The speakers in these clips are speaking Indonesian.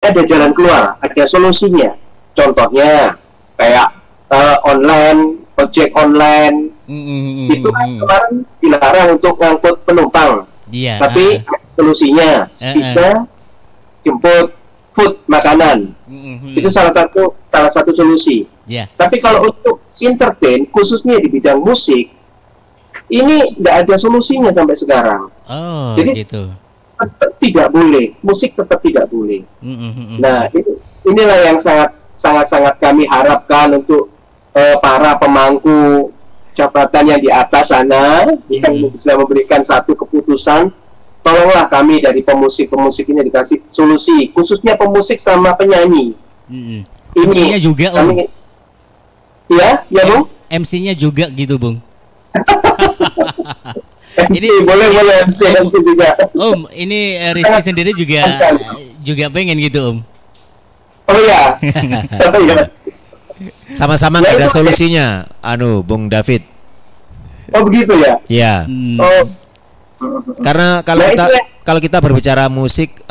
ada jalan keluar, ada solusinya. Contohnya kayak online, ojek online, itu kan kemarin dilarang untuk ngangkut penumpang. Iya. Tapi solusinya bisa jemput food, makanan. Itu salah satu solusi. Yeah. Tapi kalau untuk entertain, khususnya di bidang musik, ini nggak ada solusinya sampai sekarang. Oh, jadi gitu. Tetap tidak boleh, musik tetap tidak boleh. Nah, inilah yang sangat kami harapkan untuk para pemangku jabatan yang di atas sana yang bisa memberikan satu keputusan. Tolonglah kami dari pemusik ini dikasih solusi, khususnya pemusik sama penyanyi. MC-nya juga, Om. Ya, Bung. MC-nya juga gitu, Bung. MC, boleh MC juga. Om, ini Rizky sendiri juga pengen gitu, Om. Oh ya. Sama-sama nggak ada solusinya, Bung David. Oh begitu ya? Iya. Oh. Karena kalau kita berbicara musik,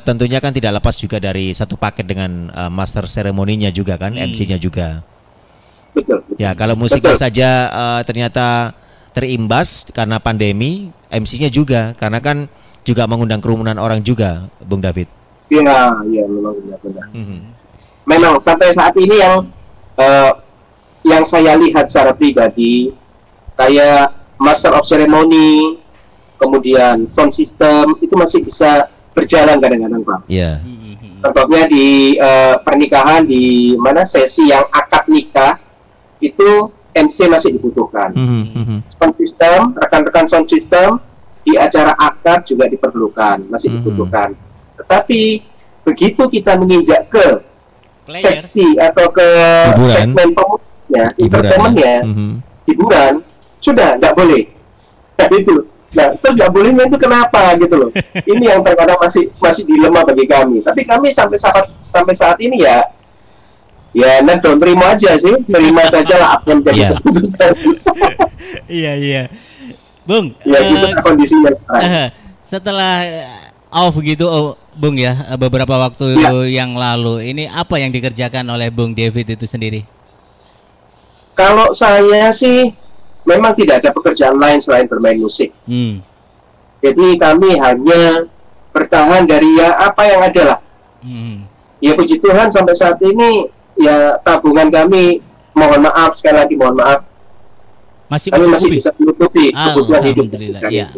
tentunya kan tidak lepas juga dari satu paket dengan master seremoninya juga kan, MC-nya juga. Betul. Ya, kalau musiknya saja ternyata terimbas karena pandemi, MC-nya juga, karena kan juga mengundang kerumunan orang juga, Bung David. Iya, memang benar. Memang sampai saat ini yang saya lihat secara pribadi, kayak master of ceremony, kemudian sound system itu masih bisa berjalan kadang-kadang, Pak. Iya. Contohnya di pernikahan, di mana sesi yang akad nikah itu MC masih dibutuhkan. Sound system, rekan-rekan sound system di acara akad juga diperlukan, masih dibutuhkan. Tetapi begitu kita menginjak ke seksi atau ke segmen pemusiknya, entertainmentnya, hiburan, sudah nggak boleh. Nah itu nggak bolehnya itu kenapa gitu loh. Ini yang terkadang masih dilema bagi kami. Tapi kami sampai saat ini ya don't terima aja sih, terima saja lah apa yang jadi keputusan. Iya. Bung, ya gitu kondisinya. Setelah off gitu, Bung ya, beberapa waktu yang lalu, ini apa yang dikerjakan oleh Bung David itu sendiri? Kalau saya sih memang tidak ada pekerjaan lain selain bermain musik. Jadi kami hanya bertahan dari apa yang ada lah. Ya puji Tuhan sampai saat ini ya tabungan kami, mohon maaf sekali lagi, mohon maaf, kami masih bisa menutupi kebutuhan hidup. Ya.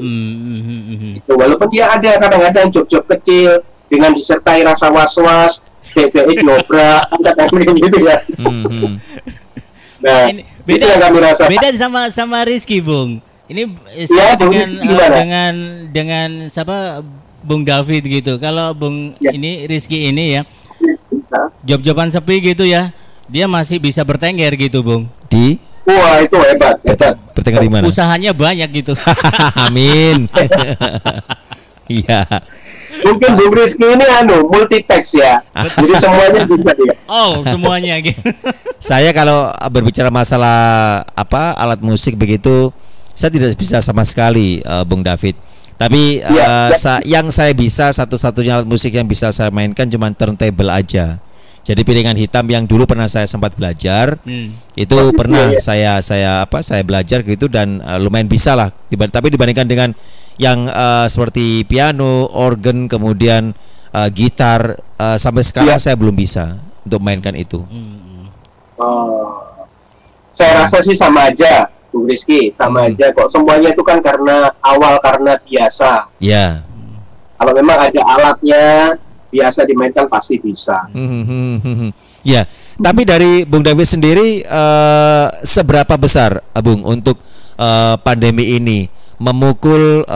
Walaupun dia ada kadang-kadang job-job kecil dengan disertai rasa was-was, DBI nyobrak, kadang-kadang gitu ya. Nah, beda yang kami rasa. Beda sama Rizky, Bung. Ini dengan siapa, Bung David gitu. Kalau Bung ini Rizky ini ya, job-joban sepi gitu ya, dia masih bisa bertengger gitu, Bung. Wah, itu hebat. Bertengger di mana? Usahanya banyak gitu. Amin. Iya. Mungkin Bung Rizky ini multitask ya. Jadi semuanya bisa dia. Oh, semuanya gitu. Saya kalau berbicara masalah alat musik begitu, saya tidak bisa sama sekali, Bung David. Tapi yang saya bisa, satu-satunya alat musik yang bisa saya mainkan cuma turntable aja. Jadi piringan hitam yang dulu pernah saya sempat belajar, itu pernah saya belajar gitu dan lumayan bisa lah. Tapi dibandingkan dengan yang seperti piano, organ, kemudian gitar, sampai sekarang saya belum bisa untuk mainkan itu. Saya rasa sih sama aja, Bung Rizky, sama aja kok. Semuanya itu kan karena biasa. Ya. Kalau memang ada alatnya, biasa dimainkan pasti bisa. Ya, tapi dari Bung David sendiri, seberapa besar, Bung, untuk pandemi ini memukul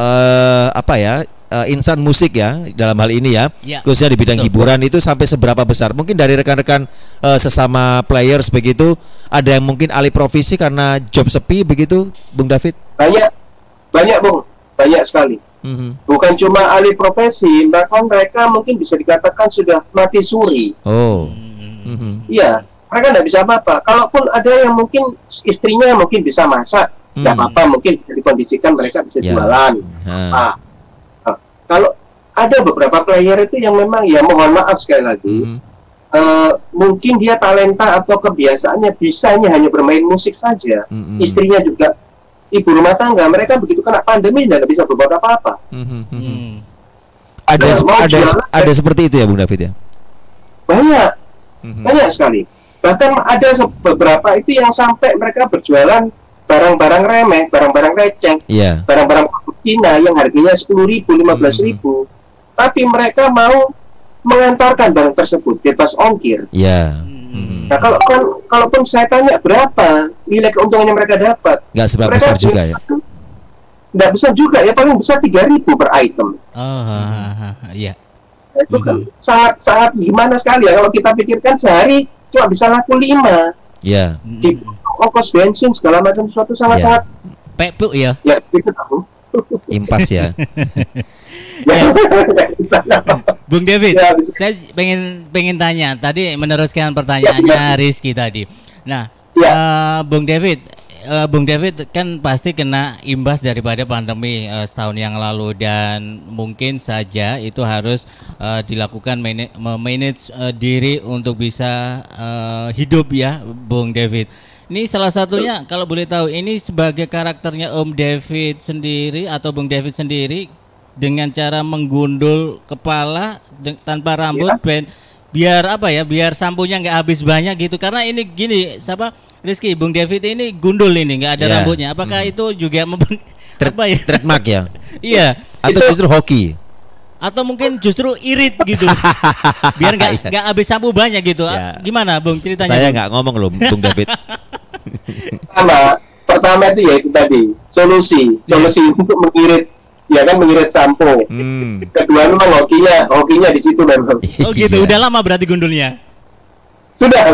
insan musik ya dalam hal ini ya, khususnya di bidang hiburan itu sampai seberapa besar? Mungkin dari rekan-rekan sesama players begitu, ada yang mungkin alih profesi karena job sepi begitu, Bung David? Banyak Bung, banyak sekali. Bukan cuma alih profesi, bahkan mereka mungkin bisa dikatakan sudah mati suri. Iya, mereka nggak bisa apa-apa. Kalaupun ada yang mungkin istrinya mungkin bisa masak, nggak apa-apa, mungkin bisa dikondisikan mereka bisa jualan. Kalau ada beberapa player itu yang memang ya mohon maaf sekali lagi, mungkin dia talenta atau kebiasaannya bisanya hanya bermain musik saja. Istrinya juga ibu rumah tangga, mereka begitu kena pandemi tidak bisa berbuat apa-apa. Ada seperti itu ya Bung David ya? Banyak, banyak sekali. Bahkan ada beberapa itu yang sampai mereka berjualan barang-barang remeh, barang-barang receh, barang-barang Cina yang harganya 10.000, 15.000, tapi mereka mau mengantarkan barang tersebut bebas ongkir. Nah, kalaupun saya tanya berapa nilai keuntungannya mereka dapat, nggak seberapa besar juga ya? Nggak besar juga ya, paling besar 3.000 per item. Iya. Nah, itu kan sangat gimana sekali ya kalau kita pikirkan sehari cuma bisa laku 5. Di ongkos bensin segala macam sesuatu sangat-sangat pepuk ya. Ya, itu tahu. Impas ya. Bung David, saya pengen tanya tadi meneruskan pertanyaannya Rizky tadi. Nah, Bung David kan pasti kena imbas daripada pandemi setahun yang lalu dan mungkin saja itu harus dilakukan manage diri untuk bisa hidup ya, Bung David. Ini salah satunya kalau boleh tahu ini sebagai karakternya Om David sendiri atau Bung David sendiri dengan cara menggundul kepala tanpa rambut biar apa ya, biar sampunya nggak habis banyak gitu, karena ini gini Rizky, Bung David ini gundul ini nggak ada rambutnya, apakah itu juga apa ya? Trademark ya? Iya. Atau justru hoki? Atau mungkin justru irit gitu, biar nggak habis sampo banyak gitu. Gimana Bung ceritanya? Saya nggak ngomong loh Bung David. Pertama itu ya itu tadi solusi untuk mengirit, ya kan, mengirit sampo. Kedua memang hokinya di situ memang. Oh gitu, udah lama berarti gundulnya? Sudah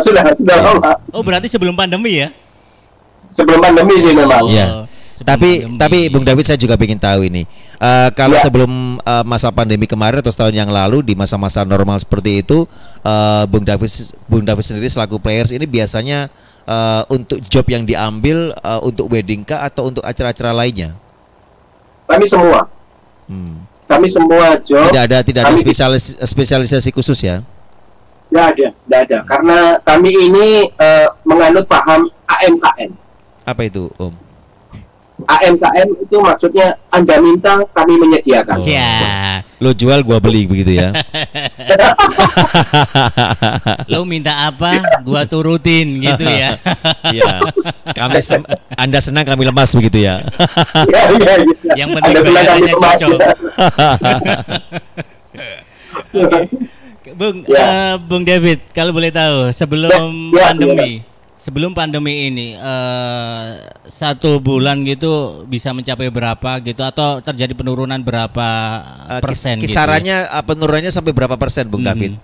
lama. Oh berarti sebelum pandemi ya? Sebelum pandemi sih memang. Tapi Bung David saya juga ingin tahu ini. Kalau sebelum masa pandemi kemarin atau setahun yang lalu di masa-masa normal seperti itu, Bung David sendiri selaku players ini biasanya untuk job yang diambil untuk wedding kah atau untuk acara-acara lainnya? Kami semua. Kami semua job. Tidak ada spesialisasi khusus ya? Tidak ada. Karena kami ini menganut paham AMKM. Apa itu, Om? AMKM itu maksudnya Anda minta, kami menyediakan. Lo jual, gua beli begitu ya? Lo minta apa, gua turutin gitu ya? Anda senang, kami lemas begitu ya? Yang penting bayarannya cocok. Bung David, kalau boleh tahu sebelum pandemi ini satu bulan gitu bisa mencapai berapa gitu, atau terjadi penurunan berapa persen? Kisarannya gitu? Penurunannya sampai berapa persen, Bung David?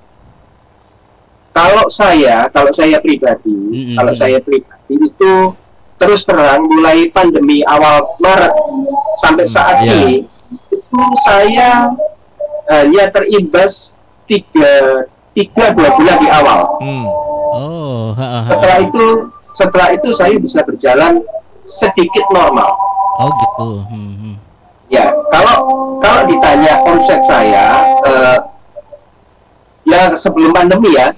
Kalau saya pribadi, itu terus terang mulai pandemi awal Maret sampai saat ini itu saya hanya terimbas 2 bulan di awal. Setelah itu saya bisa berjalan sedikit normal. Oh gitu. Ya, kalau ditanya omset saya, ya sebelum pandemi ya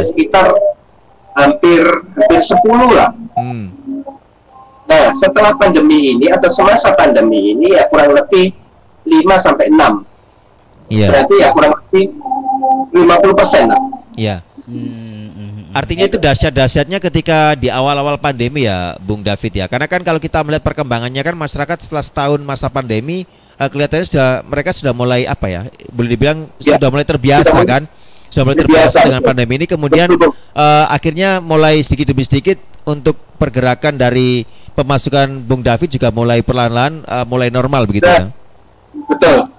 sekitar hampir 10 lah. Nah, setelah pandemi ini atau semasa pandemi ini ya kurang lebih 5-6. Berarti ya kurang lebih 50% lah. Artinya itu dahsyat-dahsyatnya ketika di awal-awal pandemi ya, Bung David ya. Karena kan kalau kita melihat perkembangannya kan masyarakat setelah setahun masa pandemi kelihatannya mereka sudah mulai apa ya, boleh dibilang sudah mulai terbiasa kan. Sudah mulai terbiasa dengan pandemi ini, kemudian akhirnya mulai sedikit demi sedikit untuk pergerakan dari pemasukan Bung David juga mulai perlahan-lahan mulai normal begitu ya. Betul.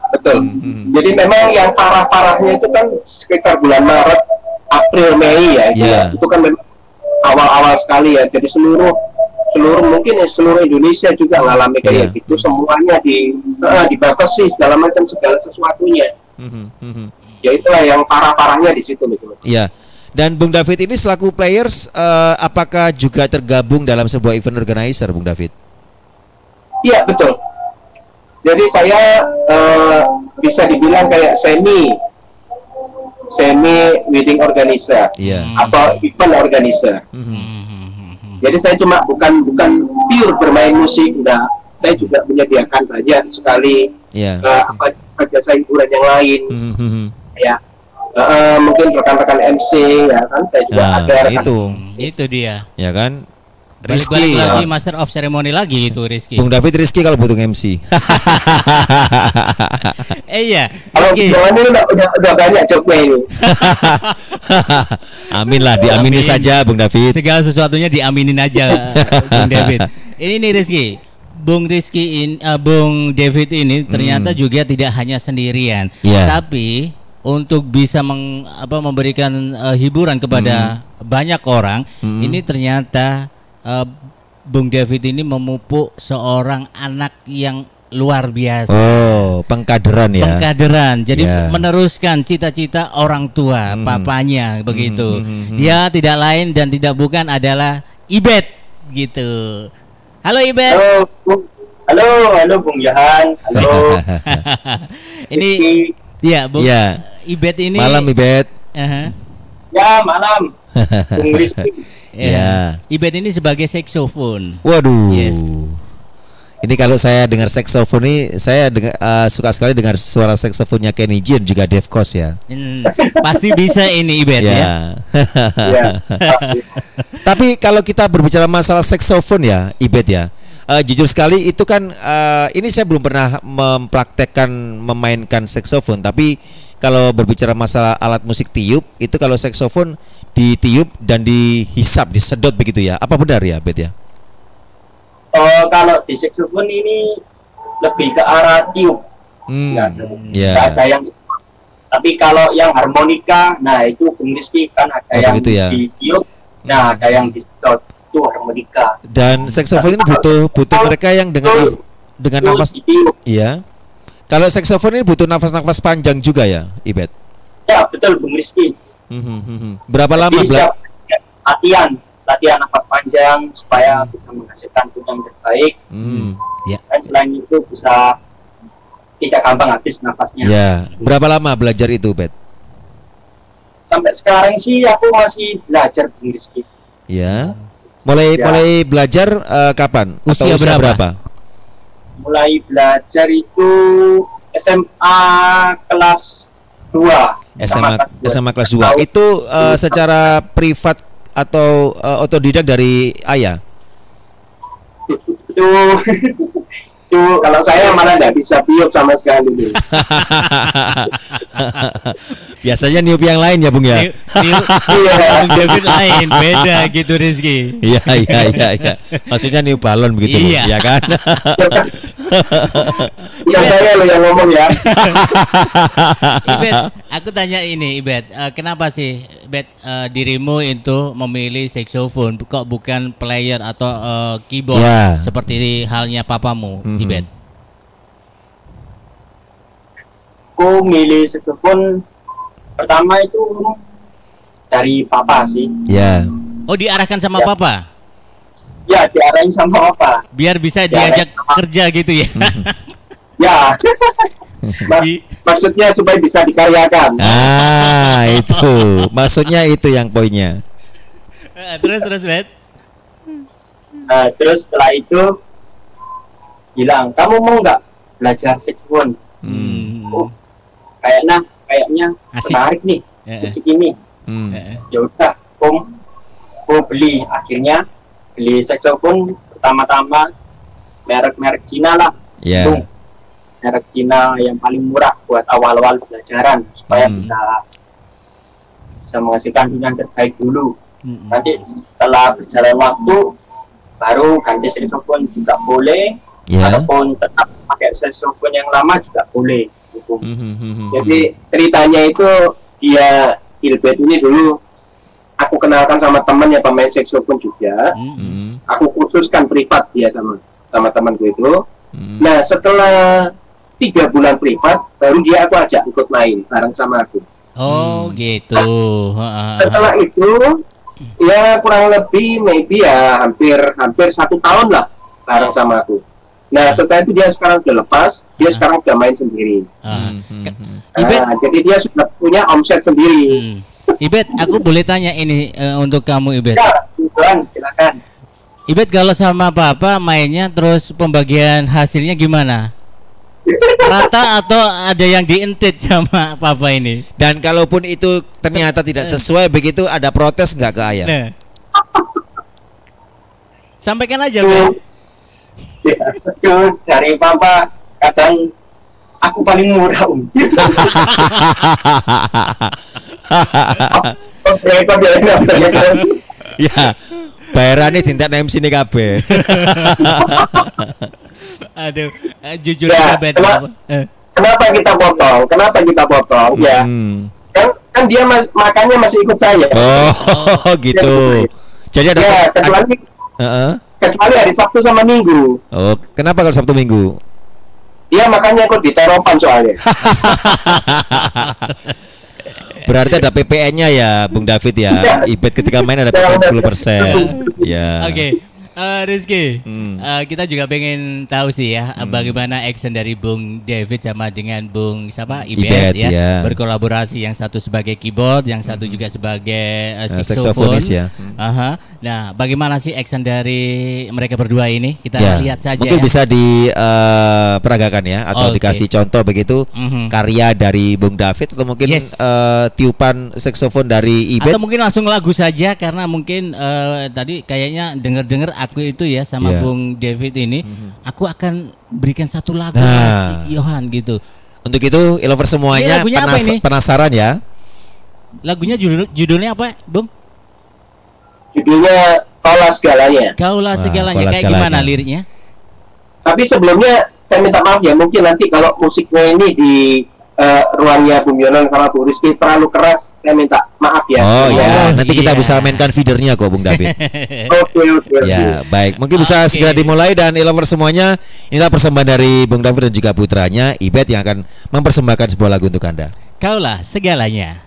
Jadi memang yang parah-parahnya itu kan sekitar bulan Maret, April, Mei ya. Itu kan memang awal-awal sekali ya. Jadi seluruh Indonesia juga mengalami kayak gitu. Semuanya dibatasi segala macam segala sesuatunya. Ya itulah yang parah-parahnya di situ gitu. Iya. Dan Bung David ini selaku players apakah juga tergabung dalam sebuah event organizer, Bung David? Iya, betul. Jadi saya bisa dibilang kayak semi wedding organizer atau event organizer. Jadi saya cuma bukan pure bermain musik, enggak. Saya juga menyediakan banyak sekali jasa hiburan yang lain. Ya, mungkin rekan-rekan MC ya kan, saya juga ada. Itu dia. Ya kan. Balik lagi Master of Ceremony lagi itu Rizky. Bung David Rizky kalau butuh MC. Iya. Kalau ini udah banyak jobnya ini. Amin lah, diamini saja Bung David. Segala sesuatunya diaminin aja Bung David. Ini nih Rizky. Bung David ini ternyata juga tidak hanya sendirian, tapi untuk bisa memberikan hiburan kepada banyak orang, ini ternyata Bung David ini memupuk seorang anak yang luar biasa. Oh, pengkaderan ya. Pengkaderan. Jadi meneruskan cita-cita orang tua, papanya begitu. Dia tidak lain dan tidak bukan adalah Ibet gitu. Halo Ibet. Halo Bung Jahan. Halo. Ini ya Bung Ibet ini. Malam Ibet. Ya malam. Bung Rizky. Ibet ini sebagai saksofon. Waduh. Ini kalau saya dengar saksofon ini, saya suka sekali dengar suara saksofonnya Kenny G dan juga Dave Koz ya. Pasti bisa ini Ibet ya. Tapi kalau kita berbicara masalah saksofon ya, Ibet ya, jujur sekali itu kan ini saya belum pernah mempraktekkan memainkan saksofon. Tapi kalau berbicara masalah alat musik tiup, itu kalau saksofon ditiup dan dihisap, disedot begitu ya. Apa benar ya, Bet ya? Kalau di saksofon ini lebih ke arah tiup. Nggak ada yang. Tapi kalau yang harmonika, nah itu Bung Rizky kan ada yang ditiup, nah ada yang disedot, itu harmonika. Dan saksofon ini butuh mereka yang dengan nafas. Iya. Kalau saksofon ini butuh nafas-nafas panjang juga ya, Ibet? Ya betul Bung Rizky. Berapa lama latihan nafas panjang supaya bisa menghasilkan tune yang terbaik. Dan selain itu bisa tidak gampang habis nafasnya. Ya. Berapa lama belajar itu, Bet? Sampai sekarang sih aku masih belajar Bung Rizky. Ya. Mulai belajar kapan? Usia berapa? Mulai belajar itu SMA kelas 2. SMA kelas 2. Itu secara privat atau otodidak dari ayah? Itu kalau saya malah nggak bisa tiup sama sekali. Biasanya niup yang lain ya Bung ya. Bung David lain, beda gitu Rizky. Iya. Maksudnya niup balon begitu, ya kan? Iya saya lo yang ngomong ya. Ibet, aku tanya ini Ibet, kenapa sih Ibet dirimu itu memilih saksofon kok bukan player atau keyboard seperti halnya papamu, Ibet? Aku milih saksofon pertama itu dari papa sih. Ya. Oh, diarahkan sama papa? Ya, diarahin sama papa. Biar bisa diajak kerja gitu ya. Ya. Maksudnya supaya bisa dikaryakan. Itu. Maksudnya itu yang poinnya. Terus Bet. Terus setelah itu bilang, "Kamu mau nggak belajar saksofon?" Kayaknya menarik nih musik ini. Ya udah, aku beli. Akhirnya beli saksofon pertama-tama merek Cina lah. Merek Cina yang paling murah buat awal-awal pelajaran supaya bisa menghasilkan yang terbaik dulu. Nanti setelah berjalan waktu baru ganti saksofon juga boleh, ataupun tetap pakai saksofon yang lama juga boleh. Gitu. Jadi ceritanya itu dia Ibet ini dulu aku kenalkan sama temannya pemain saksofon juga. Aku khususkan privat dia sama temanku itu. Nah setelah 3 bulan privat baru dia aku ajak ikut main bareng sama aku. Oh gitu. Setelah itu ya kurang lebih maybe ya hampir 1 tahun lah bareng sama aku. Nah setelah itu dia sekarang udah lepas, dia sekarang udah main sendiri. Jadi dia sudah punya omset sendiri. Ibet, aku boleh tanya ini untuk kamu Ibet. Ya, silakan. Ibet kalau sama Papa mainnya terus pembagian hasilnya gimana? Rata atau ada yang dientit sama Papa ini? Dan kalaupun itu ternyata tidak sesuai begitu, ada protes nggak ke ayah? Nah. Sampaikan aja, Bang. Ya, dari Papa kadang aku paling murah. Ya, bayarannya tindak MC ini kabeh. Aduh, jujur ya, kenapa kita potong? Ya, kan dia makannya masih ikut saya. Oh, gitu. Jadi ada ya, kecuali hari Sabtu sama Minggu. Oh, kenapa kalau Sabtu Minggu? Dia makannya ikut di Teropan soalnya. Berarti ada PPN-nya ya, Bung David ya. Ibet ketika main ada PPN 10%. Ya. Oke. Rizky, kita juga pengen tahu sih ya bagaimana action dari Bung David sama dengan Bung siapa Ibet ya, berkolaborasi, yang satu sebagai keyboard, yang satu juga sebagai saksofonis ya. Nah, bagaimana sih action dari mereka berdua ini? Kita lihat saja. Mungkin bisa diperagakan ya, atau dikasih contoh begitu karya dari Bung David, atau mungkin tiupan saksofon dari Ibet, atau mungkin langsung lagu saja, karena mungkin tadi kayaknya dengar aku itu ya sama Bung David ini, aku akan berikan satu lagu Mas Yohan gitu. Untuk itu Ilover semuanya penasaran ya. Lagunya judulnya apa, Bung? Judulnya Kaulah Segalanya. Kaulah Segalanya. Kayak gimana liriknya? Tapi sebelumnya saya minta maaf ya, mungkin nanti kalau musiknya ini di ruangnya Bung Yonan sama Bu Rizky terlalu keras, saya minta maaf ya. Oh ya, nanti kita bisa mainkan feedernya kok, Bung David. Oke. Ya, baik. Mungkin bisa segera dimulai, dan Ilover semuanya, inilah persembahan dari Bung David dan juga putranya Ibet yang akan mempersembahkan sebuah lagu untuk Anda. Kaulah Segalanya.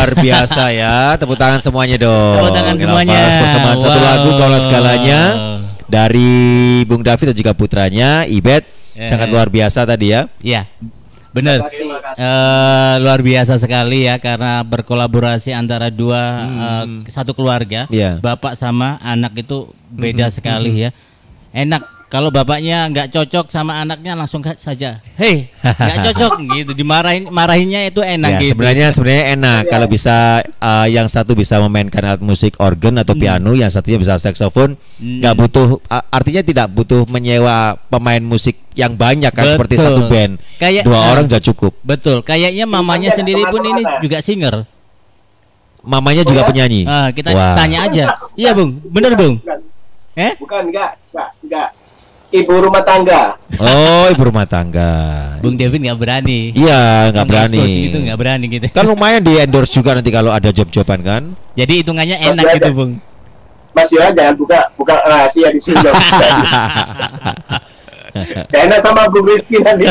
Luar biasa ya. Tepuk tangan semuanya dong. Tepuk tangan semuanya. Persamaan satu lagu Kaulah Segalanya dari Bung David dan juga putranya Ibet. Sangat luar biasa tadi ya. Iya. Benar, luar biasa sekali ya karena berkolaborasi antara satu keluarga, bapak sama anak itu beda sekali ya. Enak kalau bapaknya nggak cocok sama anaknya langsung saja, hei nggak cocok gitu, marahinnya itu enak. Ya, gitu. Sebenarnya enak kalau bisa yang satu bisa memainkan alat musik organ atau piano, yang satunya bisa saksofon. Nggak butuh, artinya tidak butuh menyewa pemain musik yang banyak kan. Betul. Seperti satu band, dua orang udah cukup. Betul, kayaknya mamanya sendiri pun ini juga singer. Mamanya juga penyanyi. Kita tanya aja. Iya Bung, bener Bung? Bukan, enggak. Ibu rumah tangga. Oh, ibu rumah tangga. Bung David nggak berani. Iya, nggak berani. Gitu nggak berani gitu. Kan lumayan di endorse juga nanti kalau ada job-joban kan. Jadi hitungannya enak gitu Bung. Mas Yohan jangan buka rahasia di sini. Enak sama Bung Rizky nanti.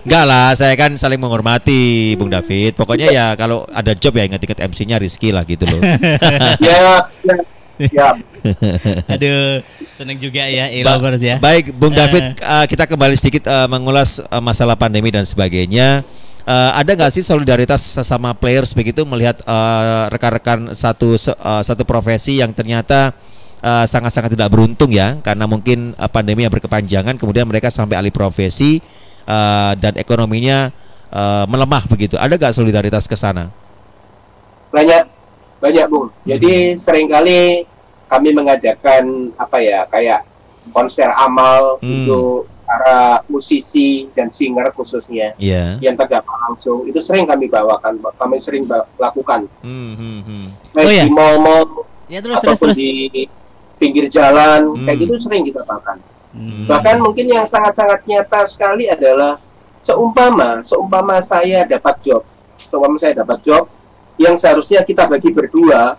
Enggak lah, saya kan saling menghormati Bung David. Pokoknya ya kalau ada job ya ingat-ingat MC-nya Rizky lah gitu loh. Ya. Aduh, seneng juga ya E-Lovers ya. Baik, Bung David, kita kembali sedikit mengulas masalah pandemi dan sebagainya. Ada nggak sih solidaritas sesama players begitu melihat rekan-rekan satu profesi yang ternyata sangat-sangat tidak beruntung ya, karena mungkin pandemi yang berkepanjangan, kemudian mereka sampai alih profesi dan ekonominya melemah begitu. Ada nggak solidaritas ke sana? Banyak Bung. Jadi seringkali kami mengadakan kayak konser amal untuk para musisi dan singer khususnya yang terdampak langsung. Itu sering kami bawakan, kami sering lakukan. Baik di mall-mall ataupun di pinggir jalan, kayak gitu sering kita bawakan. Bahkan mungkin yang sangat-sangat nyata sekali adalah seumpama saya dapat job, yang seharusnya kita bagi berdua,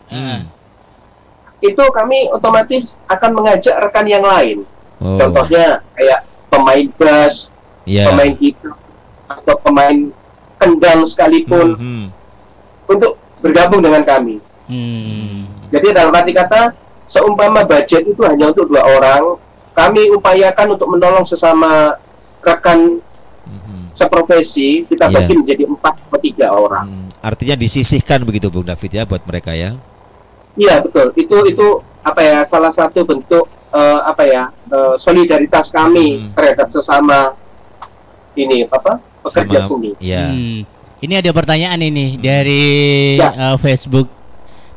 itu kami otomatis akan mengajak rekan yang lain. Contohnya kayak pemain bass, pemain gitar, atau pemain kendang sekalipun untuk bergabung dengan kami. Jadi dalam arti kata, seumpama budget itu hanya untuk 2 orang, kami upayakan untuk menolong sesama rekan seprofesi, kita bagi menjadi 4 atau 3 orang. Artinya disisihkan begitu Bung David ya buat mereka ya. Iya betul. Itu salah satu bentuk solidaritas kami terhadap sesama pekerja seni. Ini ada pertanyaan ini dari Facebook.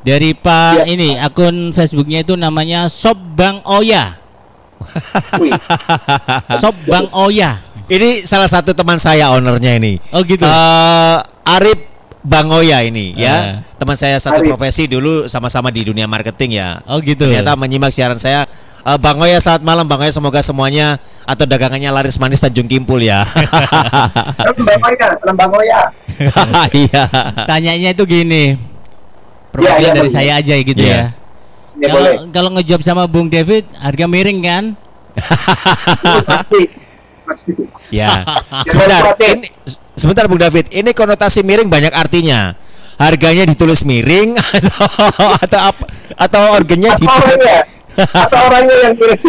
Dari Pak ini akun Facebooknya itu namanya Sob Bang Oya. Sob Bang Oya. Ini salah satu teman saya ownernya ini. Oh gitu. Arif Bang Oya ini ya. Teman saya satu profesi dulu sama-sama di dunia marketing ya. Oh gitu. Ternyata menyimak siaran saya. Bang Oya, selamat malam Bang Oya, semoga semuanya atau dagangannya laris manis Tanjung Kimpul ya. Bang Oya. Iya. Tanyanya itu gini. Perwakilan dari saya aja gitu ya. Kalau ngejob sama Bung David harga miring kan? Ya. Sebentar Bung David, ini konotasi miring banyak artinya. Harganya ditulis miring atau organnya atau orangnya yang miring.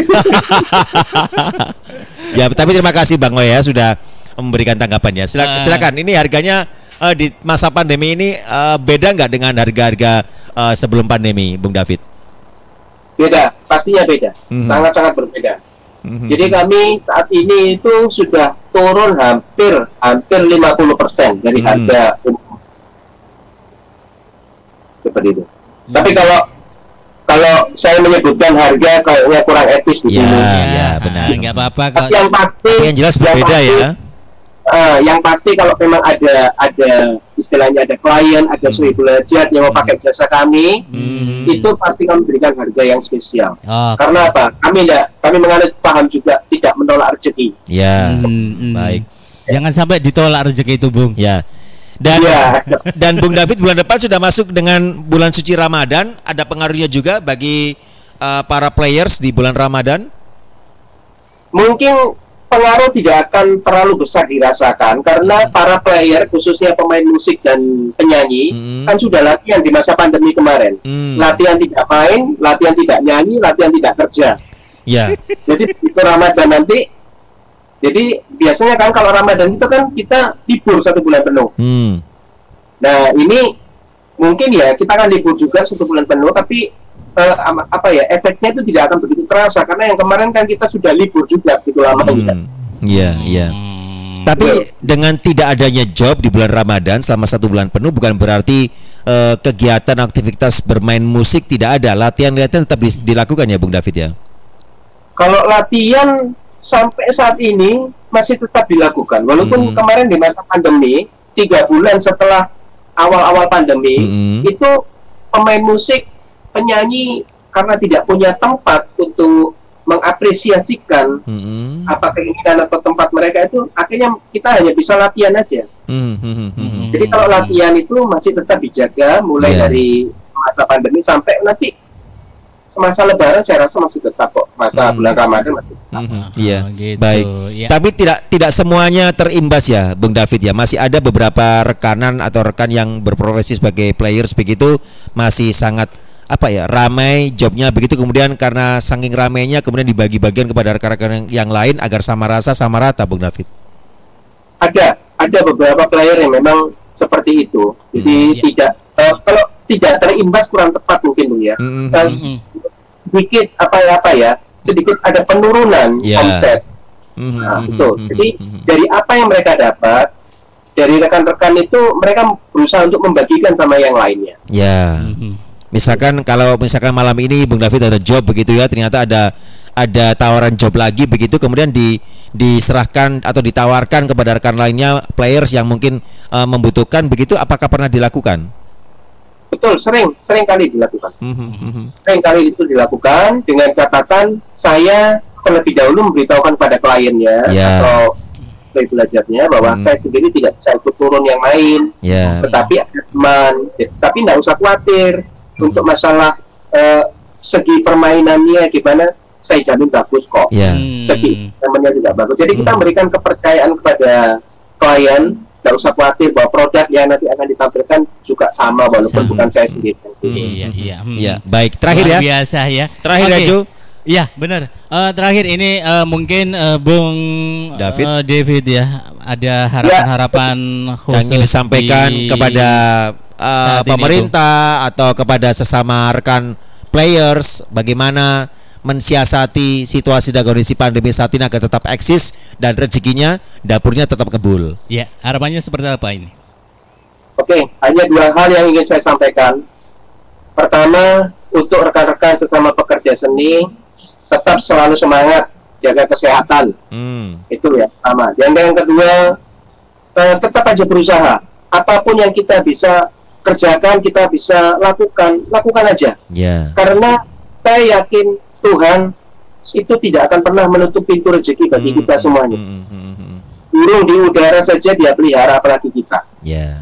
Ya, tapi terima kasih Bang Oya sudah memberikan tanggapannya. Silakan. Ini harganya di masa pandemi ini beda nggak dengan harga-harga sebelum pandemi, Bung David? Beda, pastinya beda. Sangat-sangat berbeda. Jadi kami saat ini itu sudah turun hampir 50% dari harga umum. Seperti itu. Tapi kalau saya menyebutkan harga kayaknya kurang etis di sini. Ya, benar. Enggak apa-apa kalau yang pasti yang jelas berbeda ya. Yang pasti kalau memang ada istilahnya ada klien, ada sui belajar yang mau pakai jasa kami, itu pasti kami berikan harga yang spesial. Karena apa? Kami menganut paham juga tidak menolak rezeki. Ya, baik. Jangan sampai ditolak rezeki itu, Bung. Ya. Dan Bung David bulan depan sudah masuk dengan bulan suci Ramadan, ada pengaruhnya juga bagi para players di bulan Ramadan? Mungkin pengaruh tidak akan terlalu besar dirasakan karena para player khususnya pemain musik dan penyanyi kan sudah latihan di masa pandemi kemarin. Latihan tidak main, latihan tidak nyanyi, latihan tidak kerja. Ya. Jadi itu Ramadan nanti. Jadi biasanya kan kalau Ramadan itu kan kita libur 1 bulan penuh. Nah ini mungkin ya kita akan libur juga 1 bulan penuh, tapi efeknya itu tidak akan begitu terasa karena yang kemarin kan kita sudah libur juga begitu lama juga. Iya. Tapi dengan tidak adanya job di bulan Ramadan selama 1 bulan penuh bukan berarti kegiatan aktivitas bermain musik tidak ada. Latihan-latihan tetap dilakukan ya Bung David ya. Kalau latihan sampai saat ini masih tetap dilakukan walaupun kemarin di masa pandemi 3 bulan setelah awal-awal pandemi itu pemain musik, penyanyi karena tidak punya tempat untuk mengapresiasikan apa keinginan atau tempat mereka itu, akhirnya kita hanya bisa latihan aja. Jadi kalau latihan itu masih tetap dijaga mulai dari masa pandemi sampai nanti masa Lebaran, saya rasa masih tetap kok, masa bulan Ramadan masih tetap. Gitu. Baik. Ya. Tapi tidak semuanya terimbas ya, Bung David ya. Masih ada beberapa rekanan atau rekan yang berprofesi sebagai players begitu masih sangat ramai jobnya begitu, kemudian karena saking ramainya kemudian dibagi-bagian kepada rekan-rekan yang lain agar sama rasa sama rata, Bung David. Ada beberapa player yang memang seperti itu. Jadi kalau tidak terimbas kurang tepat mungkin Bung ya. Sedikit sedikit ada penurunan omset. Nah, betul. Jadi dari apa yang mereka dapat dari rekan-rekan itu mereka berusaha untuk membagikan sama yang lainnya. Ya. Misalkan kalau malam ini Bung David ada job begitu ya, ternyata ada tawaran job lagi begitu, kemudian diserahkan atau ditawarkan kepada rekan lainnya players yang mungkin membutuhkan begitu, apakah pernah dilakukan? Betul, sering kali dilakukan. Sering kali itu dilakukan dengan catatan saya terlebih dahulu memberitahukan pada kliennya atau belajarnya bahwa saya sendiri tidak bisa ikut turun yang lain, tetapi ada teman, tapi tidak usah khawatir untuk masalah segi permainannya gimana, saya jamin bagus kok. Segi temannya juga bagus. Jadi kita memberikan kepercayaan kepada klien, tidak usah khawatir bahwa produk yang nanti akan ditampilkan juga sama walaupun bukan saya sendiri. Iya. Baik, terakhir ya. Biasa ya. Terakhir ya, Ju. Iya, benar. Terakhir ini mungkin Bung David ya, ada harapan-harapan khusus yang ingin disampaikan kepada pemerintah atau kepada sesama rekan players, bagaimana mensiasati situasi dan kondisi pandemi saat ini agar tetap eksis dan rezekinya, dapurnya tetap kebul. Ya, harapannya seperti apa ini? Oke, hanya 2 hal yang ingin saya sampaikan. Pertama, untuk rekan-rekan sesama pekerja seni, tetap selalu semangat, jaga kesehatan. Itu ya, pertama. Dan yang kedua, tetap aja berusaha. Apapun yang kita bisa kerjakan, kita bisa lakukan aja. Karena saya yakin Tuhan itu tidak akan pernah menutup pintu rezeki bagi kita semuanya. Burung di udara saja dia pelihara, apalagi kita.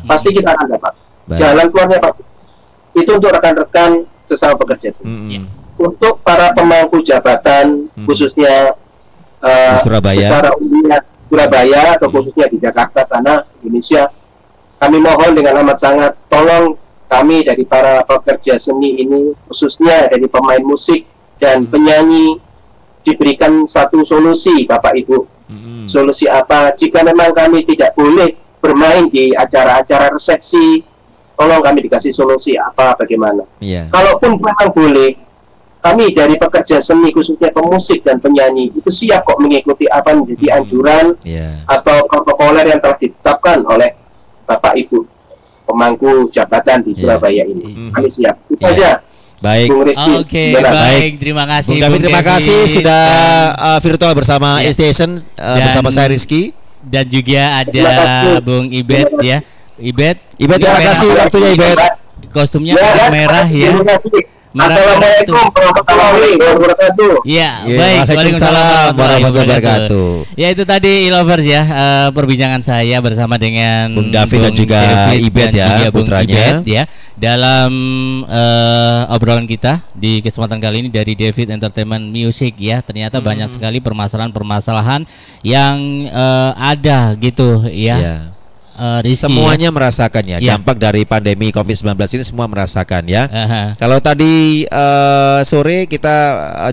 Pasti kita akan dapat. Jalan keluarnya pasti. Itu untuk rekan-rekan sesama pekerja. Untuk para pemangku jabatan, khususnya Surabaya, secara umum Surabaya atau khususnya di Jakarta sana, Indonesia, kami mohon dengan amat sangat, tolong kami dari para pekerja seni ini, khususnya dari pemain musik dan penyanyi, diberikan satu solusi, Bapak Ibu. Solusi apa? Jika memang kami tidak boleh bermain di acara-acara resepsi, tolong kami dikasih solusi apa, bagaimana. Kalaupun memang boleh, kami dari pekerja seni, khususnya pemusik dan penyanyi, itu siap kok mengikuti apa menjadi anjuran atau protokoler yang telah ditetapkan oleh Bapak Ibu pemangku jabatan di Surabaya ini. Kami siap. Itu aja. Baik. Oke, baik. Terima kasih. Bung David, terima kasih sudah virtual bersama Station bersama saya Rizky, dan juga ada Bung Ibet ya. Ibet, terima kasih waktunya Ibet. Kostumnya merah ya. Assalamualaikum warahmatullahi wabarakatuh. Ya, baik. Waalaikumsalam warahmatullahi wabarakatuh. Ya, itu tadi Ilovers ya, perbincangan saya bersama dengan Bung David dan juga Ibet ya, putranya ya, dalam obrolan kita di kesempatan kali ini dari David Entertainment Music ya. Ternyata banyak sekali permasalahan-permasalahan yang ada gitu ya. Rizky, semuanya merasakan ya dampak dari pandemi COVID-19 ini, semua merasakan ya. Kalau tadi sore kita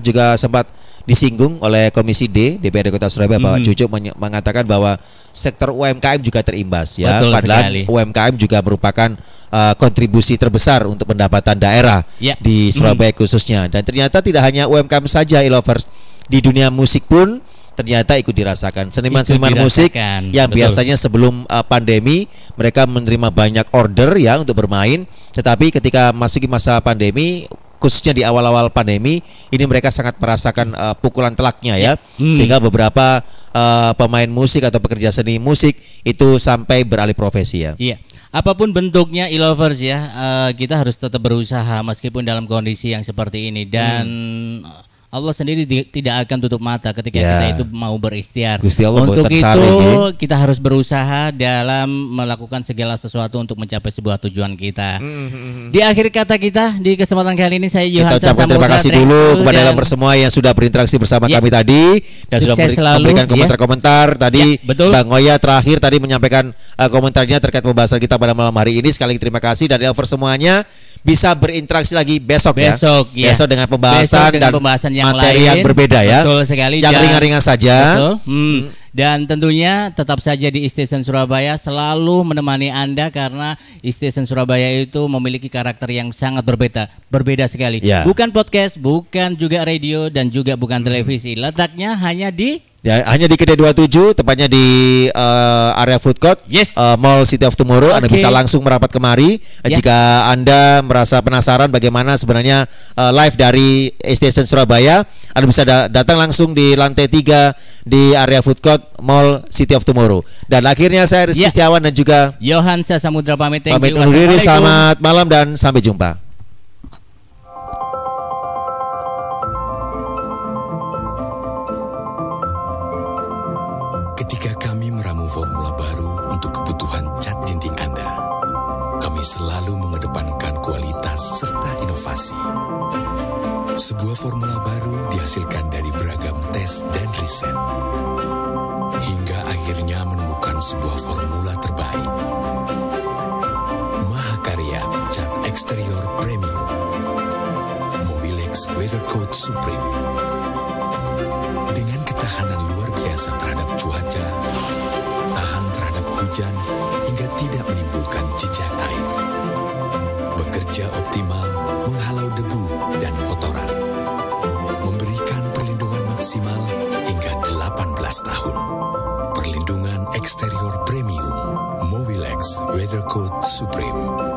juga sempat disinggung oleh Komisi D DPRD Kota Surabaya, Bapak Cucuk mengatakan bahwa sektor UMKM juga terimbas ya. Betul padahal sekali. UMKM juga merupakan kontribusi terbesar untuk pendapatan daerah di Surabaya khususnya. Dan ternyata tidak hanya UMKM saja, Ilovers, di dunia musik pun ternyata ikut dirasakan. Seniman-seniman musik yang biasanya sebelum pandemi mereka menerima banyak order ya untuk bermain, tetapi ketika masuki masa pandemi, khususnya di awal-awal pandemi ini, mereka sangat merasakan pukulan telaknya ya. Sehingga beberapa pemain musik atau pekerja seni musik itu sampai beralih profesi ya. Iya. Apapun bentuknya, Ilovers ya, kita harus tetap berusaha meskipun dalam kondisi yang seperti ini. Dan Allah sendiri tidak akan tutup mata ketika kita itu mau berikhtiar. Untuk itu kita harus berusaha dalam melakukan segala sesuatu untuk mencapai sebuah tujuan kita. Di akhir kata kita di kesempatan kali ini, saya Yohansa kita ucapkan terima kasih dulu kepada Ilovers semua yang sudah berinteraksi bersama kami tadi dan sudah memberikan komentar-komentar tadi. Bang Oya terakhir tadi menyampaikan komentarnya terkait pembahasan kita pada malam hari ini. Sekali lagi terima kasih, dan Ilovers semuanya bisa berinteraksi lagi besok ya. Besok dengan pembahasan dan yang materi lain yang berbeda ya. Betul sekali. Yang ringan-ringan saja. Betul. Dan tentunya tetap saja di Station Surabaya selalu menemani Anda, karena Station Surabaya itu memiliki karakter yang sangat berbeda sekali. Bukan podcast, bukan juga radio, dan juga bukan televisi. Letaknya hanya di Kedai 27, tepatnya di area food court, Mall City of Tomorrow. Anda bisa langsung merapat kemari jika Anda merasa penasaran bagaimana sebenarnya live dari Station Surabaya. Anda bisa datang langsung di lantai 3 di area food court Mall City of Tomorrow. Dan akhirnya saya Rizky Setiawan dan juga Yohansa Samudra pamit undur diri. Selamat malam dan sampai jumpa. Ketika kami meramu formula baru untuk kebutuhan cat dinding Anda, kami selalu mengedepankan kualitas serta inovasi. Sebuah formula baru dihasilkan dari beragam tes dan riset, hingga akhirnya menemukan sebuah formula terbaik. Mahakarya Cat Eksterior Premium Mowilex Weathercoat Supreme, dengan ketahanan luar biasa terhadap cuaca, tahan terhadap hujan, hingga tidak menimbulkan jejak air. Bekerja optimal, menghalau debu dan kotoran. Memberikan perlindungan maksimal hingga 18 tahun. Perlindungan eksterior premium Mowilex Weathercoat Supreme.